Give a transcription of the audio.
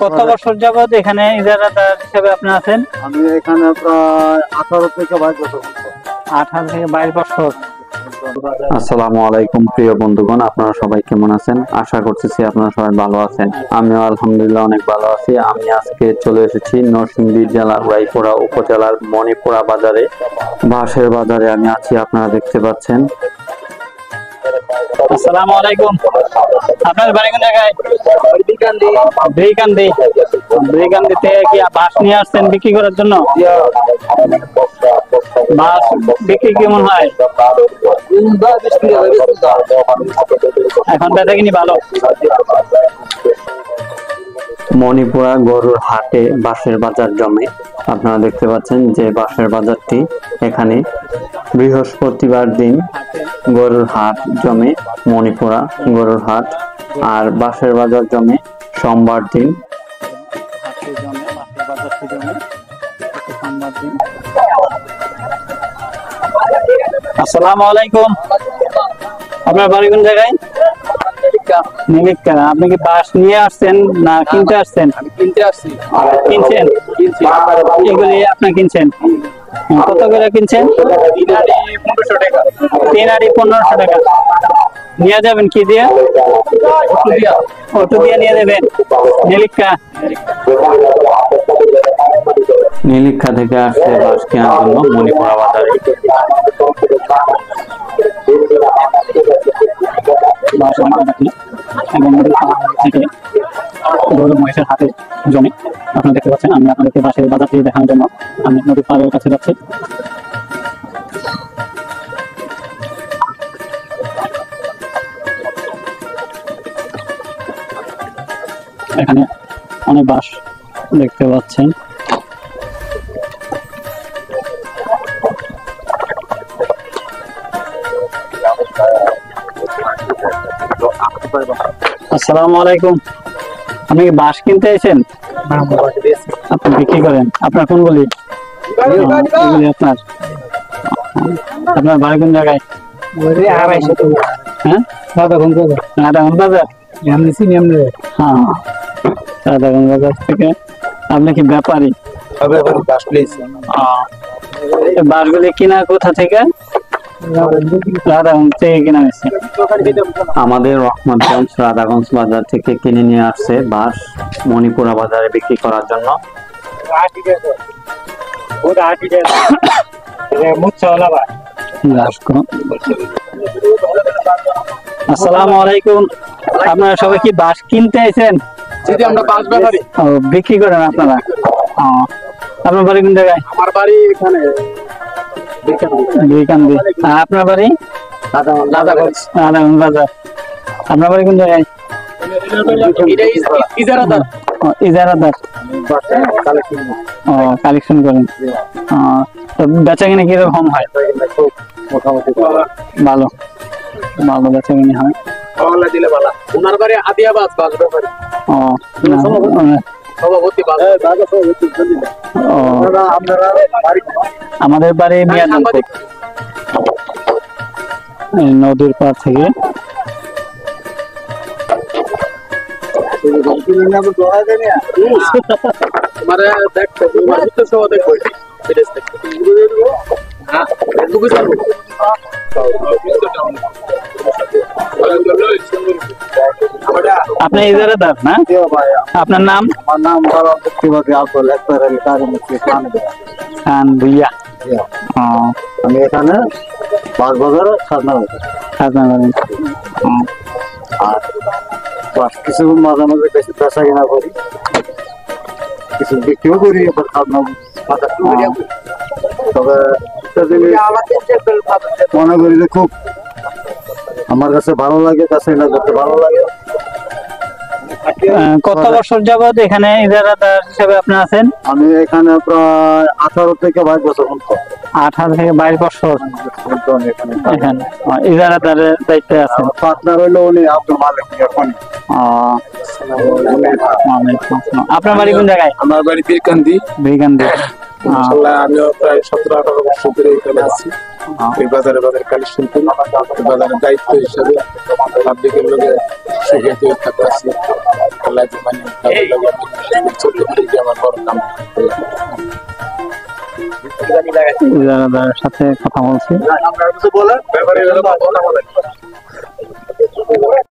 কত বছর যাবত এখানে ইজারাদার হিসেবে আপনি আছেন? আমি এখানে প্রায় 18 থেকে 22 বছর। 18 থেকে 22 বছর। আসসালামু আলাইকুম প্রিয় বন্ধুগণ, আপনারা সবাই কেমন আছেন? আশা করতেছি আপনারা সবাই ভালো আছেন। আমিও আলহামদুলিল্লাহ অনেক ভালো আছি। আমি আজকে চলে এসেছি নরসিংদী জেলার রায়পুরা উপজেলার মণিপুরা বাজারে, বাঁশের বাজারে আমি আছি। আপনারা দেখতে পাচ্ছেন। আসসালামু আলাইকুম। আপনার বাড়ি কোন জায়গায়? ব্রিকান্দিতে কি বাঁশ নিয়ে আসছেন বিক্রি করার জন্য? বাঁশ বিক্রি কেমন হয়? এখন বেচাকিনি ভালো? মণিপুরা গরুর হাটে বাঁশের বাজার জমে। আপনারা দেখতে পাচ্ছেন যে বাঁশের বাজারটি এখানে বৃহস্পতিবার দিন গরুর হাট জমে, মণিপুরা গরুর হাট। আর বাঁশের বাজার জমে সোমবার দিন। আসসালামু আলাইকুম। আপনার বাড়ি কোন জায়গায়? নিলিকা। আপনি কি বাঁশ নিয়ে আসছেন না কিনতে আসছেন? কিনতে আসছি। কিনছেন? এগুলি আপনি কিনছেন? কত করে কিনছেন? 3.15 টাকা। 3.15 টাকা। নিয়ে যাবেন কি দিয়ে? অটো দিয়ে নিয়ে যাবেন। নিলিকা থেকে আসছে বাঁশ কেনার জন্য মণিপুরা বাজারে। গরু মহিষের হাতে জমে। আপনারা দেখতে পাচ্ছেন। আমি আপনাদেরকে বাঁশের বাজারটি দেখানোর জন্য আমি নদীর পাড়ের কাছে যাচ্ছি। এখানে অনেক বাঁশ দেখতে পাচ্ছেন। আসসালামু আলাইকুম। আপনি কি বাঁশ কিনতে এসেছেন? আপনি বিক্রি করেন? আপনার কোনগুলি? এগুলি আপনার? আপনার বাড়ি কোন জায়গায়? হ্যাঁ, রাধাগঞ্জ বাজার। হ্যাঁ, রাধাগঞ্জ বাজার থেকে। আপনি কি ব্যাপারী? বাঁশগুলি কিনা কোথা থেকে? রাধাগঞ্জ থেকে কিনা হয়েছে। আমাদের রহমতগঞ্জ রাধাগঞ্জ বাজার থেকে কিনে নিয়ে আসছে বাঁশ মণিপুরা বাজারে বিক্রি করার জন্য। আসসালামু আলাইকুম। আপনারা সবাই কি বাঁশ কিনতে আইছেন? আমরা বাঁশ ব্যাপারী। বিক্রি করেন আপনারা? আপনার বাড়ি কোন জায়গায়? আমার বাড়ি এখানে বিকান্দি। আপনার বাড়ি? রাধাগঞ্জ। রাধাগঞ্জ বাজার। আপনার বাড়ি কোন জায়গায়? ইজারাদার। ইজারাদার। কালেকশন করেন। তো বেচা কিনে কিরকম হয়? মোটামুটি ভালো ভালো বেচা কিনে হয়। দিলে ভালো। ওনার বাড়ি আদিয়াবাদ বাঁশ ব্যাপারী। সভাপতি আমাদের বাড়ি মিয়ানপুর। নদীর পার থেকে আপনি ইজারাদার না? আপনার নাম? আমার নাম খান ভুইয়া। আমি এখানে বাঁশ বাজারে খাজনা করেন। আর কিছু মাঝে মাঝে বেচা কিনা করি, কিছু বিক্রিও করি, আবার খাজনা। তবে মনে করি যে খুব আমার কাছে ভালো লাগে, কাছে করতে ভালো লাগে। কত বছর যাবত এখানে ইজারাদার হিসেবে আপনি আছেন? আমি এখানে প্রায় 18 থেকে 22 বছর। 18 থেকে 22 বছর এখানে ইজারাদারের দায়িত্বে আছেন। পার্টনার হইলো উনি আব্দুল মালিক। আপনার বাড়ি কোন জায়গায়? আমার বাড়ি বীরকান্দি। বীরকান্দি। আমিও প্রায় 17-18 বছর ধরে এখানে আছি। এই বাজারে কালেকশন করি, বাজারের দায়িত্ব হিসাবে পাবলিকের লোকে সুখে থাকতেছি। আল্লাহ মানে চলতে পারি, যে আমার বড় কাম। ইজারাদারের সাথে কথা বলছি।